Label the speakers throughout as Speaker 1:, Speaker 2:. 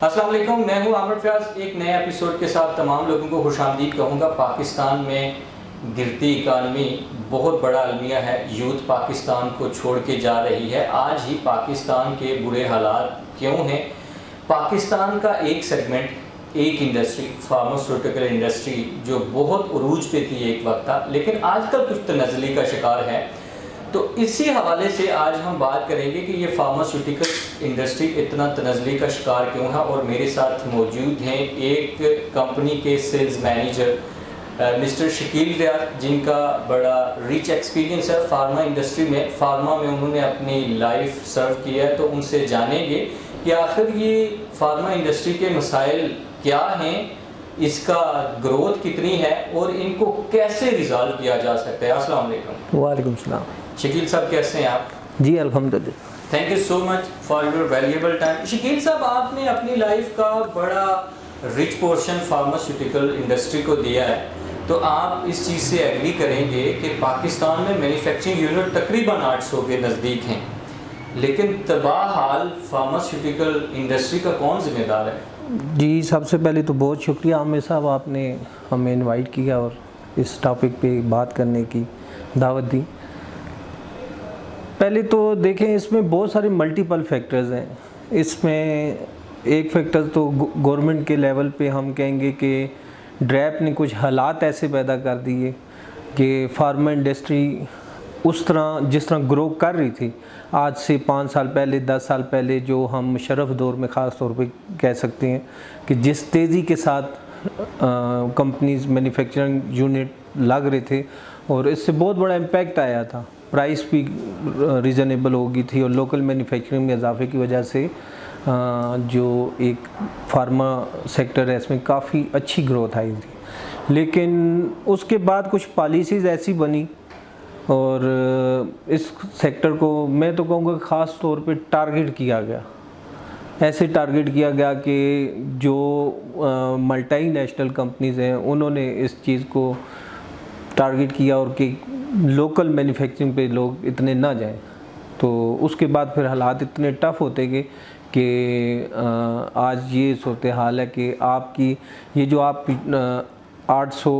Speaker 1: السلام علیکم، میں ہوں عامر فیاض۔ ایک نئے ایپیسوڈ کے ساتھ تمام لوگوں کو خوش آمدید کہوں گا۔ پاکستان میں گرتی اکانومی بہت بڑا المیہ ہے۔ یوتھ پاکستان کو چھوڑ کے جا رہی ہے۔ آج ہی پاکستان کے برے حالات کیوں ہیں؟ پاکستان کا ایک سیگمنٹ، ایک انڈسٹری، فارماسیوٹیکل انڈسٹری، جو بہت عروج پہ تھی ایک وقت تھا، لیکن آج کل کچھ تنزلی کا شکار ہے۔ تو اسی حوالے سے آج ہم بات کریں گے کہ یہ فارماسیوٹیکل انڈسٹری اتنا تنزلی کا شکار کیوں ہے، اور میرے ساتھ موجود ہیں ایک کمپنی کے سیلز مینیجر مسٹر شکیل ریاض، جن کا بڑا ریچ ایکسپیرینس ہے فارما انڈسٹری میں۔ فارما میں انہوں نے اپنی لائف سرو کیا ہے، تو ان سے جانیں گے کہ آخر یہ فارما انڈسٹری کے مسائل کیا ہیں، اس کا گروتھ کتنی ہے، اور ان کو کیسے ریزالو کیا جا سکتا ہے۔ السلام علیکم۔
Speaker 2: وعلیکم السلام۔
Speaker 1: شکیل صاحب کیسے ہیں آپ؟
Speaker 2: جی الحمدللہ۔
Speaker 1: Thank you so much for your valuable time. Shakeel صاحب، آپ نے اپنی لائف کا بڑا رچ پورشن فارماسیوٹیکل انڈسٹری کو دیا ہے، تو آپ اس چیز سے ایگری کریں گے کہ پاکستان میں مینوفیکچرنگ یونٹ تقریباً 800 کے نزدیک ہیں، لیکن تباہ حال فارماسیوٹیکل انڈسٹری کا کون ذمہ دار ہے؟
Speaker 2: جی سب سے پہلے تو بہت شکریہ عامر صاحب، آپ نے ہمیں انوائٹ کیا اور اس ٹاپک پہ بات کرنے کی دعوت دی۔ پہلے تو دیکھیں، اس میں بہت سارے ملٹیپل فیکٹرز ہیں۔ اس میں ایک فیکٹر تو گورنمنٹ کے لیول پہ ہم کہیں گے کہ ڈریپ نے کچھ حالات ایسے پیدا کر دیے کہ فارما انڈسٹری اس طرح جس طرح گرو کر رہی تھی آج سے 5 سال پہلے، 10 سال پہلے، جو ہم مشرف دور میں خاص طور پہ کہہ سکتے ہیں کہ جس تیزی کے ساتھ کمپنیز مینوفیکچرنگ یونٹ لگ رہے تھے، اور اس سے بہت بڑا امپیکٹ آیا تھا۔ پرائس بھی ریزنیبل ہو گئی تھی، اور لوکل مینوفیکچرنگ میں اضافے کی وجہ سے جو ایک فارما سیکٹر ہے اس میں کافی اچھی گروتھ آئی تھی۔ لیکن اس کے بعد کچھ پالیسیز ایسی بنی، اور اس سیکٹر کو میں تو کہوں گا خاص طور پہ ٹارگٹ کیا گیا۔ ایسے ٹارگٹ کیا گیا کہ جو ملٹی نیشنل کمپنیز ہیں انہوں نے اس چیز کو ٹارگٹ کیا، اور کہ لوکل مینوفیکچرنگ پہ لوگ اتنے نہ جائیں۔ تو اس کے بعد پھر حالات اتنے ٹف ہوتے گئے کہ آج یہ صورتحال ہے کہ آپ کی یہ جو آپ 800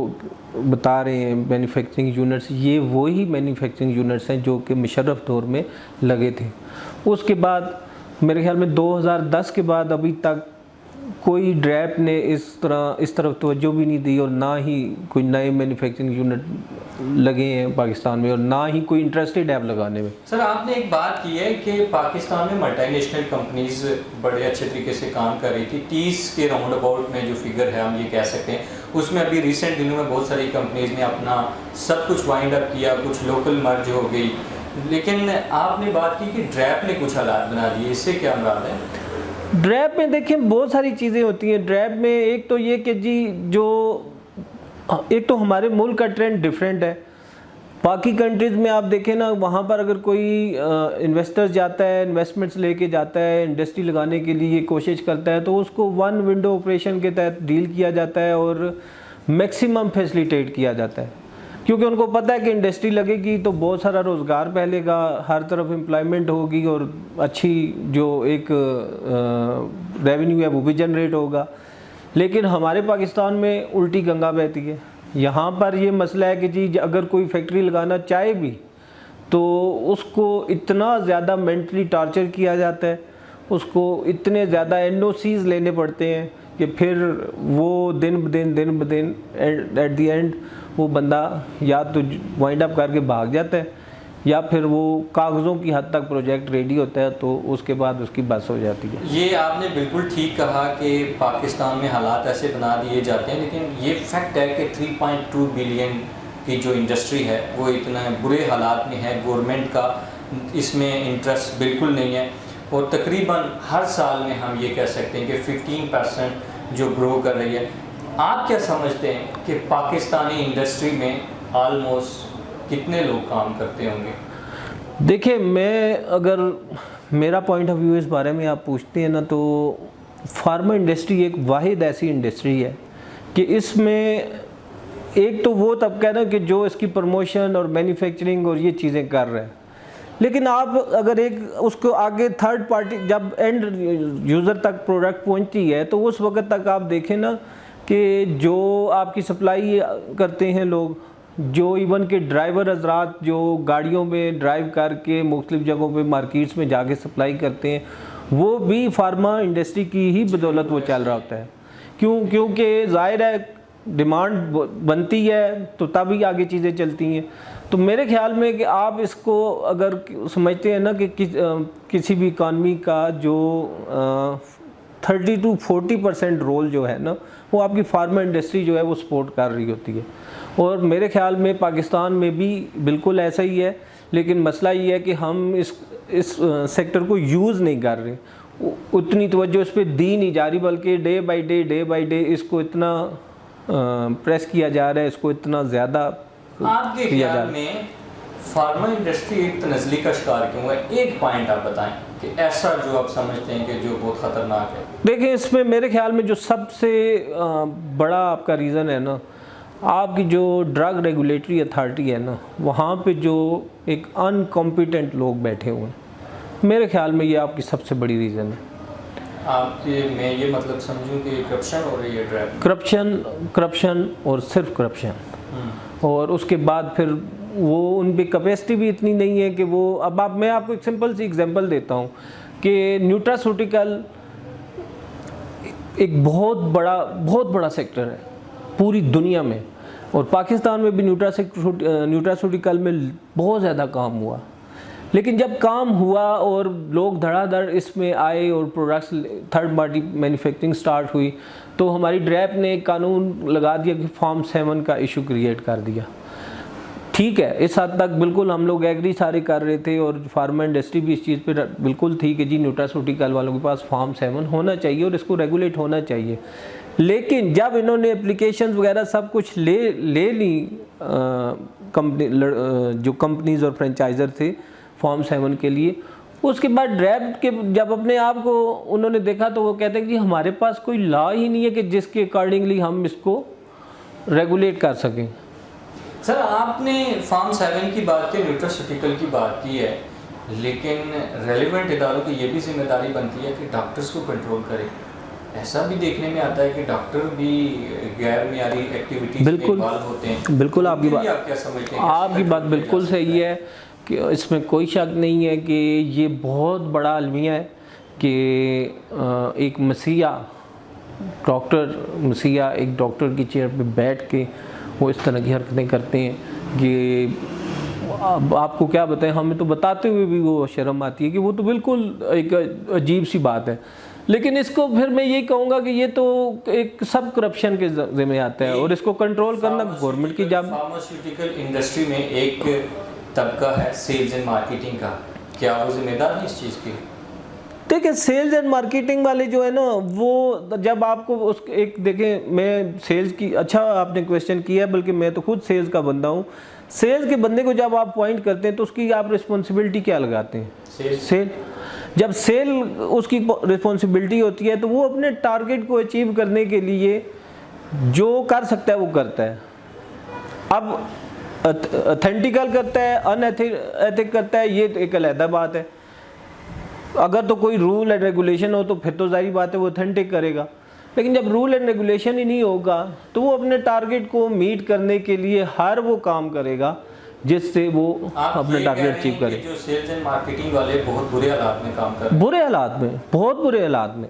Speaker 2: بتا رہے ہیں مینوفیکچرنگ یونٹس، یہ وہی مینوفیکچرنگ یونٹس ہیں جو کہ مشرف دور میں لگے تھے۔ اس کے بعد میرے خیال میں 2010 کے بعد ابھی تک کوئی ڈریپ نے اس طرف توجہ بھی نہیں دی، اور نہ ہی کوئی نئے مینوفیکچرنگ یونٹ لگے ہیں پاکستان میں، اور نہ ہی کوئی انٹرسٹڈ ہے لگانے میں۔
Speaker 1: سر، آپ نے ایک بات کی ہے کہ پاکستان میں ملٹی نیشنل کمپنیز بڑے اچھے طریقے سے کام کر رہی تھی۔ 30 کے راؤنڈ اباؤٹ میں جو فگر ہے ہم یہ کہہ سکتے ہیں، اس میں ابھی ریسنٹ دنوں میں بہت ساری کمپنیز نے اپنا سب کچھ وائنڈ اپ کیا، کچھ لوکل مرج ہو گئی، لیکن آپ نے بات کی کہ ڈریپ نے کچھ حالات بنا دیے، اس سے کیا مراد ہے؟
Speaker 2: ڈریپ میں دیکھیں بہت ساری چیزیں ہوتی ہیں۔ ڈریپ میں ایک تو یہ کہ جی ایک تو ہمارے ملک کا ٹرینڈ ڈیفرنٹ ہے۔ باقی کنٹریز میں آپ دیکھیں نا، وہاں پر اگر کوئی انویسٹر جاتا ہے، انویسٹمنٹس لے کے جاتا ہے، انڈسٹری لگانے کے لیے کوشش کرتا ہے، تو اس کو 1 ونڈو آپریشن کے تحت ڈیل کیا جاتا ہے اور میکسیمم فیسیلیٹیٹ کیا جاتا ہے، کیونکہ ان کو پتہ ہے کہ انڈسٹری لگے گی تو بہت سارا روزگار پھیلے گا، ہر طرف امپلائمنٹ ہوگی، اور اچھی جو ایک ریونیو ہے وہ بھی جنریٹ ہوگا۔ لیکن ہمارے پاکستان میں الٹی گنگا بہتی ہے۔ یہاں پر یہ مسئلہ ہے کہ جی اگر کوئی فیکٹری لگانا چاہے بھی تو اس کو اتنا زیادہ مینٹلی ٹارچر کیا جاتا ہے، اس کو اتنے زیادہ NOCs لینے پڑتے ہیں کہ پھر وہ دن بدن ایٹ دی اینڈ وہ بندہ یا تو وائنڈ اپ کر کے بھاگ جاتا ہے، یا پھر وہ کاغذوں کی حد تک پروجیکٹ ریڈی ہوتا ہے تو اس کے بعد اس کی بس ہو جاتی ہے۔
Speaker 1: یہ آپ نے بالکل ٹھیک کہا کہ پاکستان میں حالات ایسے بنا دیے جاتے ہیں، لیکن یہ فیکٹ ہے کہ 3.2 بلین کی جو انڈسٹری ہے وہ اتنا برے حالات میں ہے۔ گورنمنٹ کا اس میں انٹرسٹ بالکل نہیں ہے، اور تقریباً ہر سال میں ہم یہ کہہ سکتے ہیں کہ 15% جو گرو کر رہی ہے۔ آپ کیا سمجھتے ہیں کہ پاکستانی انڈسٹری میں آلموسٹ کتنے لوگ کام کرتے ہوں گے؟
Speaker 2: دیکھیں، میں اگر میرا پوائنٹ آف ویو اس بارے میں آپ پوچھتے ہیں نا، تو فارما انڈسٹری ایک واحد ایسی انڈسٹری ہے کہ اس میں ایک تو وہ طبقہ ہے نا کہ جو اس کی پروموشن اور مینوفیکچرنگ اور یہ چیزیں کر رہا ہے، لیکن آپ اگر ایک اس کو آگے تھرڈ پارٹی جب اینڈ یوزر تک پروڈکٹ پہنچتی ہے تو اس وقت تک آپ دیکھیں نا کہ جو آپ کی سپلائی کرتے ہیں لوگ، جو ایون کہ ڈرائیور حضرات جو گاڑیوں میں ڈرائیو کر کے مختلف جگہوں پہ مارکیٹس میں جا کے سپلائی کرتے ہیں، وہ بھی فارما انڈسٹری کی ہی بدولت وہ چل رہا ہوتا ہے. کیونکہ ظاہر ہے ڈیمانڈ بنتی ہے تو تبھی آگے چیزیں چلتی ہیں. تو میرے خیال میں کہ آپ اس کو اگر سمجھتے ہیں نا کہ کسی بھی اکانومی کا جو 30 to 40% رول جو ہے نا وہ آپ کی فارما انڈسٹری جو ہے وہ سپورٹ کر رہی ہوتی ہے. اور میرے خیال میں پاکستان میں بھی بالکل ایسا ہی ہے، لیکن مسئلہ یہ ہے کہ ہم اس سیکٹر کو یوز نہیں کر رہے، اتنی توجہ اس پہ دی نہیں جا رہی، بلکہ ڈے بائی ڈے اس کو اتنا پریس کیا جا رہا ہے، اس کو اتنا زیادہ
Speaker 1: آپ کے خیال میں فارما انڈسٹری ایک تنزلی کا شکار کیوں ہے؟ ایک پوائنٹ آپ بتائیں کہ ایسا جو آپ سمجھتے ہیں کہ جو بہت خطرناک ہے.
Speaker 2: دیکھیں اس میں میرے خیال میں جو سب سے بڑا آپ کا ریزن ہے نا، آپ کی جو ڈرگ ریگولیٹری اتھارٹی ہے نا، وہاں پہ جو ایک ان کمپیٹنٹ لوگ بیٹھے ہوئے ہیں، میرے خیال میں یہ آپ کی سب سے بڑی ریزن ہے.
Speaker 1: آپ کے میں یہ مطلب سمجھوں کہ کرپشن ہو رہی ہے،
Speaker 2: کرپشن اور صرف کرپشن، اور اس کے بعد پھر وہ ان پہ کیپیسٹی بھی اتنی نہیں ہے کہ وہ میں آپ کو ایک سمپل سی ایگزامپل دیتا ہوں کہ نیوٹراسوٹیکل ایک بہت بڑا سیکٹر ہے پوری دنیا میں، اور پاکستان میں بھی نیوٹراسوٹیکل میں بہت زیادہ کام ہوا. لیکن جب کام ہوا اور لوگ دھڑا دھڑ اس میں آئے اور products third party manufacturing start ہوئی تو ہماری ڈریپ نے ایک قانون لگا دیا کہ فارم 7 کا ایشو کریٹ کر دیا. ٹھیک ہے، اس حد تک بالکل ہم لوگ ایگری سارے کر رہے تھے، اور فارما انڈسٹری بھی اس چیز پہ بالکل تھی کہ جی نیوٹراسوٹیکل والوں کے پاس فارم 7 ہونا چاہیے اور اس کو ریگولیٹ ہونا چاہیے. لیکن جب انہوں نے اپلیکیشنز وغیرہ سب کچھ لے لی جو کمپنیز اور فرینچائزر تھے فارم 7 کے لیے، اس کے بعد ڈریپ کے جب اپنے آپ کو انہوں نے دیکھا تو وہ کہتے ہیں کہ ہمارے پاس کوئی لا ہی نہیں ہے کہ جس کے اکارڈنگلی ہم اس کو ریگولیٹ کر سکیں.
Speaker 1: سر آپ نے فارم 7 کی بات کی، نیوٹراسوٹیکل کی بات کی ہے، لیکن ریلیونٹ اداروں کی یہ بھی ذمہ داری بنتی ہے کہ ڈاکٹرز کو کنٹرول کرے. ایسا بھی دیکھنے میں آتا ہے کہ ڈاکٹر بھی غیر معیاری ایکٹیویٹیز میں انوالو ہوتے ہیں.
Speaker 2: بالکل آپ
Speaker 1: کیا سمجھتے ہیں؟
Speaker 2: آپ کی بات بالکل صحیح ہے کہ اس میں کوئی شک نہیں ہے کہ یہ بہت بڑا المیہ ہے کہ ایک ایک ڈاکٹر کی چیئر پہ بیٹھ کے وہ اس طرح کی حرکتیں کرتے ہیں کہ اب آپ کو کیا بتائیں، ہمیں تو بتاتے ہوئے بھی وہ شرم آتی ہے کہ وہ تو بالکل ایک عجیب سی بات ہے. لیکن اس کو پھر میں یہ کہوں گا کہ یہ تو ایک سب کرپشن کے ذمہ آتا ہے، اور اس کو کنٹرول کرنا گورنمنٹ کی جاب.
Speaker 1: فارماسیوٹیکل انڈسٹری میں ایک طبقہ ہے سیلز اینڈ مارکیٹنگ کا، کیا وہ ذمہ دار ہیں اس چیز کی؟
Speaker 2: دیکھیں سیلز اینڈ مارکیٹنگ والے جو ہے نا، وہ جب آپ کو ایک دیکھیں، میں سیلز کی اچھا آپ نے کویسچن کیا ہے، بلکہ میں تو خود سیلز کا بندہ ہوں. سیلز کے بندے کو جب آپ پوائنٹ کرتے ہیں تو اس کی آپ رسپانسبلٹی کیا لگاتے ہیں؟ سیل. جب سیل اس کی رسپانسبلٹی ہوتی ہے تو وہ اپنے ٹارگٹ کو اچیو کرنے کے لیے جو کر سکتا ہے وہ کرتا ہے. اب اتھینٹیکل کرتا ہے، ان ایتھک کرتا ہے، یہ ایک علیحدہ بات ہے. اگر تو کوئی رول اینڈ ریگولیشن ہو تو پھر تو ظاہری بات ہے وہ اتھینٹک کرے گا. لیکن جب رول اینڈ ریگولیشن ہی نہیں ہوگا تو وہ اپنے ٹارگٹ کو میٹ کرنے کے لیے ہر وہ کام کرے گا جس سے وہ اپنا ٹارگٹ اچیو کرے.
Speaker 1: جو سیلز اینڈ مارکیٹنگ والے بہت برے حالات میں کام کر رہے ہیں،
Speaker 2: بہت برے حالات میں،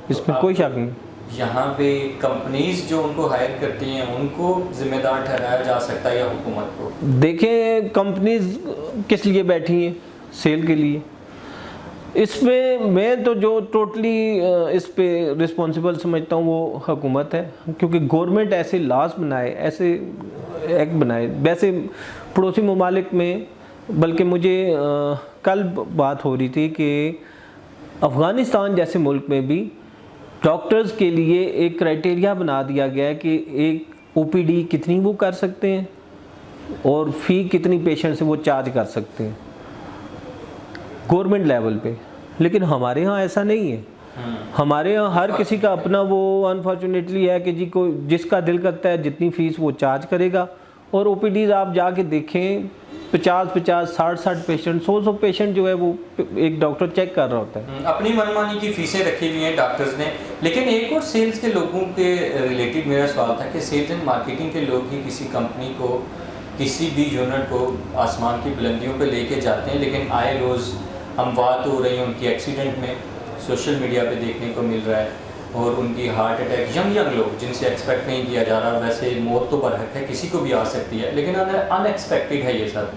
Speaker 2: اس میں کوئی شک نہیں.
Speaker 1: یہاں پہ کمپنیز جو ان کو ہائر کرتی ہیں ان کو ذمہ دار ٹھہرایا جا سکتا ہے یا حکومت کو؟
Speaker 2: دیکھیں کمپنیز کس لیے بیٹھی ہیں؟ سیل کے لیے. اس میں تو جو ٹوٹلی اس پہ رسپانسبل سمجھتا ہوں وہ حکومت ہے، کیونکہ گورنمنٹ ایسے لاز بنائے، ایسے ایکٹ بنائے. ویسے پڑوسی ممالک میں، بلکہ مجھے کل بات ہو رہی تھی کہ افغانستان جیسے ملک میں بھی ڈاکٹرز کے لیے ایک کرائٹیریا بنا دیا گیا ہے کہ ایک او پی ڈی کتنی وہ کر سکتے ہیں اور فی کتنی پیشنٹ سے وہ چارج کر سکتے ہیں گورنمنٹ لیول پہ. لیکن ہمارے ہاں ایسا نہیں ہے. ہمارے ہاں ہر کسی کا اپنا وہ انفارچونیٹلی ہے کہ جی کوئی جس کا دل کرتا ہے جتنی فیس وہ چارج کرے گا. اور او پی ڈیز آپ جا کے دیکھیں 50 60 پیشنٹ 100 پیشنٹ جو ہے وہ ایک ڈاکٹر چیک کر رہا ہوتا ہے.
Speaker 1: اپنی منمانی کی فیسیں رکھی ہوئی ہیں ڈاکٹرز نے. لیکن ایک اور سیلز کے لوگوں کے ریلیٹڈ میرا سوال تھا کہ سیلز اینڈ مارکیٹنگ کے لوگ ہی کسی کمپنی کو, کسی بھی یونٹ کو آسمان کی بلندیوں پہ لے کے جاتے ہیں, لیکن آئے روز اموات ہو رہی ہیں ان کی ایکسیڈنٹ میں, سوشل میڈیا پہ دیکھنے کو مل رہا ہے, اور ان کی ہارٹ اٹیک, ینگ لوگ جن سے ایکسپیکٹ نہیں کیا جا رہا. ویسے موت تو برحق ہے, کسی کو بھی آ سکتی ہے, لیکن ان ایکسپیکٹڈ ہے یہ سب.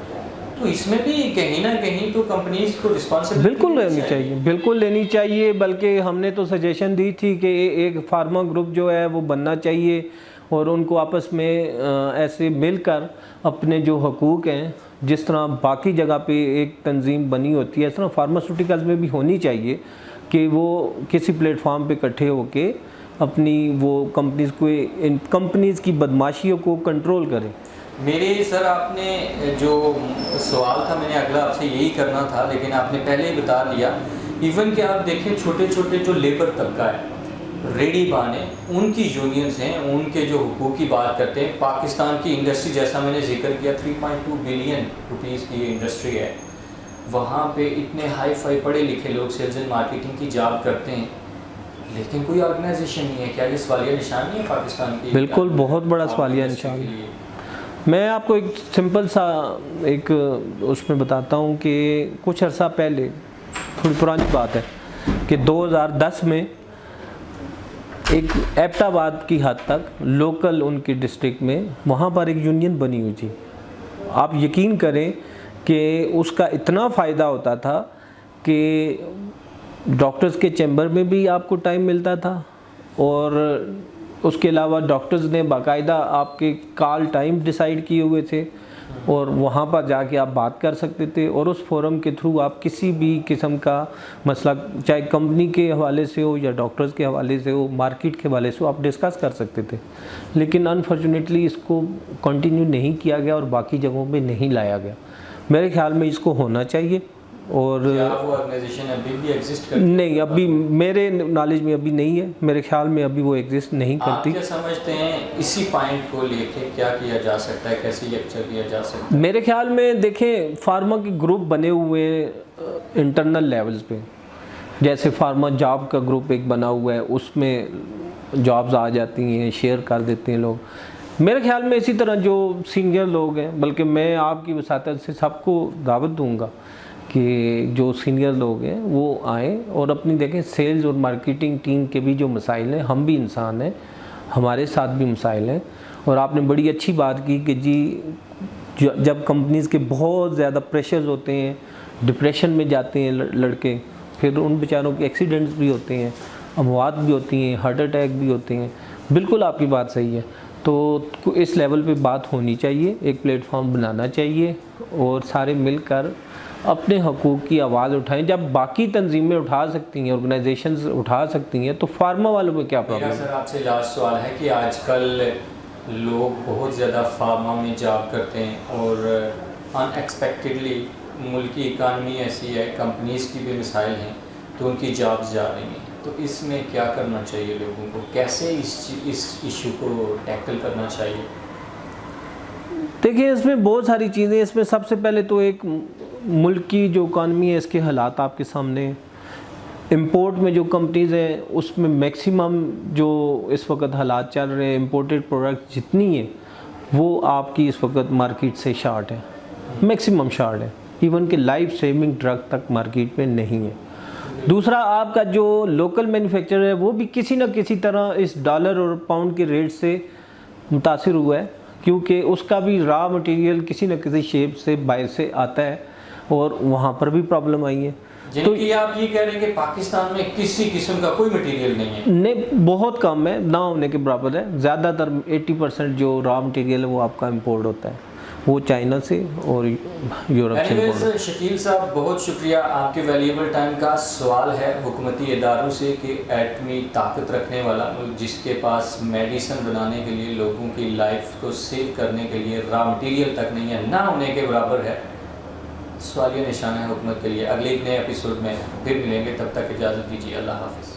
Speaker 1: تو اس میں بھی کہیں نہ کہیں تو کمپنیز کو رسپانسبلٹی
Speaker 2: بالکل لینی چاہیے, بالکل لینی چاہیے. بلکہ ہم نے تو سجیشن دی تھی کہ ایک فارما گروپ جو ہے وہ بننا چاہیے, اور ان کو آپس میں ایسے مل کر اپنے جو حقوق ہیں, جس طرح باقی جگہ پہ ایک تنظیم بنی ہوتی ہے اس طرح فارماسیوٹیکلز میں بھی ہونی چاہیے کہ وہ کسی پلیٹ فارم پہ اکٹھے ہو کے اپنی وہ کمپنیز کو, ان کمپنیز کی بدماشیوں کو کنٹرول کریں.
Speaker 1: میرے سر آپ نے جو سوال تھا میں نے اگلا آپ سے یہی کرنا تھا, لیکن آپ نے پہلے ہی بتا دیا. ایون کہ آپ دیکھیں چھوٹے چھوٹے جو لیبر طبقہ ہے, ریڈی بانے, ان کی یونینز ہیں, ان کے جو حقوق کی بات کرتے ہیں. پاکستان کی انڈسٹری جیسا میں نے ذکر کیا 3.2 بلین روپیز کی یہ انڈسٹری ہے, وہاں پہ اتنے ہائی فائی پڑھے لکھے لوگ سیلز اینڈ مارکیٹنگ کی جاب کرتے ہیں, لیکن کوئی آرگنائزیشن نہیں ہے. کیا یہ سوالیہ نشان نہیں ہے پاکستان کی؟
Speaker 2: بالکل بہت بڑا سوالیہ نشان ہے. میں آپ کو ایک سمپل سا ایک اس میں بتاتا ہوں کہ کچھ عرصہ پہلے, تھوڑی پرانی بات ہے, کہ 2010 میں ایک ایبٹ آباد کی حد تک لوکل ان کی ڈسٹرکٹ میں وہاں پر ایک یونین بنی ہوئی تھی. آپ یقین کریں کہ اس کا اتنا فائدہ ہوتا تھا کہ ڈاکٹرز کے چیمبر میں بھی آپ کو ٹائم ملتا تھا, اور اس کے علاوہ ڈاکٹرز نے باقاعدہ آپ کے کال ٹائم ڈیسائیڈ کیے ہوئے تھے, اور وہاں پر جا کے آپ بات کر سکتے تھے, اور اس فورم کے تھرو آپ کسی بھی قسم کا مسئلہ, چاہے کمپنی کے حوالے سے ہو یا ڈاکٹرز کے حوالے سے ہو, مارکیٹ کے حوالے سے ہو, آپ ڈسکس کر سکتے تھے. لیکن انفارچونیٹلی اس کو کنٹینیو نہیں کیا گیا اور باقی جگہوں پہ نہیں لایا گیا. میرے خیال میں اس کو ہونا چاہیے. اور
Speaker 1: وہ آرگنائزیشن ابھی بھی ایگزسٹ کرتی
Speaker 2: نہیں, ابھی میرے نالج میں ابھی نہیں ہے, میرے خیال میں ابھی وہ ایگزسٹ نہیں کرتی.
Speaker 1: آپ کیا سمجھتے ہیں اسی پوائنٹ کو لے کے کیا کیا جا سکتا ہے, کیسے لیکچر کیا جا سکتا ہے؟
Speaker 2: میرے خیال میں دیکھیں, فارما کے گروپ بنے ہوئے انٹرنل لیولز پہ, جیسے فارما جاب کا گروپ ایک بنا ہوا ہے, اس میں جابز آ جاتی ہیں, شیئر کر دیتے ہیں لوگ. میرے خیال میں اسی طرح جو سینئر لوگ ہیں, بلکہ میں آپ کی وساطت سے سب کو دعوت دوں گا کہ جو سینئر لوگ ہیں وہ آئیں اور اپنی دیکھیں سیلز اور مارکیٹنگ ٹیم کے بھی جو مسائل ہیں, ہم بھی انسان ہیں, ہمارے ساتھ بھی مسائل ہیں. اور آپ نے بڑی اچھی بات کی کہ جی جب کمپنیز کے بہت زیادہ پریشرز ہوتے ہیں, ڈپریشن میں جاتے ہیں لڑکے, پھر ان بیچاروں کے ایکسیڈنٹس بھی ہوتے ہیں, اموات بھی ہوتی ہیں, ہارٹ اٹیک بھی ہوتے ہیں. بالکل آپ کی بات صحیح ہے. تو اس لیول پہ بات ہونی چاہیے, ایک پلیٹ فارم بنانا چاہیے, اور سارے مل کر اپنے حقوق کی آواز اٹھائیں. جب باقی تنظیمیں اٹھا سکتی ہیں, آرگنائزیشنز اٹھا سکتی ہیں, تو فارما والوں میں کیا پرابلم ہے؟
Speaker 1: سر آپ سے لاسٹ سوال ہے کہ آج کل لوگ بہت زیادہ فارما میں جاب کرتے ہیں, اور ان ایکسپیکٹڈلی ملکی اکانومی ایسی ہے, کمپنیز کی بھی مسائل ہیں, تو ان کی جابز جا رہی ہیں. تو اس میں کیا کرنا چاہیے لوگوں کو, کیسے اس ایشو کو ٹیکل کرنا چاہیے؟
Speaker 2: دیکھیے اس میں بہت ساری چیزیں. اس میں سب سے پہلے تو ایک ملک کی جو اکانومی ہے اس کے حالات آپ کے سامنے ہیں. امپورٹ میں جو کمپنیز ہیں اس میں میکسیمم جو اس وقت حالات چل رہے ہیں, امپورٹڈ پروڈکٹ جتنی ہیں وہ آپ کی اس وقت مارکیٹ سے شارٹ ہے, میکسیمم شارٹ ہے. ایون کہ لائف سیونگ ڈرگ تک مارکیٹ میں نہیں ہے. دوسرا, آپ کا جو لوکل مینوفیکچر ہے وہ بھی کسی نہ کسی طرح اس ڈالر اور پاؤنڈ کے ریٹ سے متاثر ہوا ہے, کیونکہ اس کا بھی را مٹیریل کسی نہ کسی شیپ سے باہر سے آتا ہے, اور وہاں پر بھی پرابلم آئی ہے.
Speaker 1: تو یہ آپ یہ کہہ رہے ہیں کہ پاکستان میں کسی قسم کا کوئی مٹیریل نہیں ہے؟
Speaker 2: نہیں, بہت کم ہے, نہ ہونے کے برابر ہے. زیادہ تر 80% جو را مٹیریل ہے وہ آپ کا امپورٹ ہوتا ہے, وہ چائنا سے اور یورپ سے امپورٹ ہوتا ہے.
Speaker 1: شکیل صاحب بہت شکریہ, آپ کے ویلیبل ٹائم کا. سوال ہے حکومتی اداروں سے کہ ایٹمی طاقت رکھنے والا ملک جس کے پاس میڈیسن بنانے کے لیے, لوگوں کی لائف کو سیو کرنے کے لیے را مٹیریل تک نہیں ہے, نہ ہونے کے برابر ہے, سوالیہ نشان ہے حکومت کے لیے. اگلے ایک نئے ایپیسوڈ میں پھر ملیں گے, تب تک اجازت دیجیے, اللہ حافظ.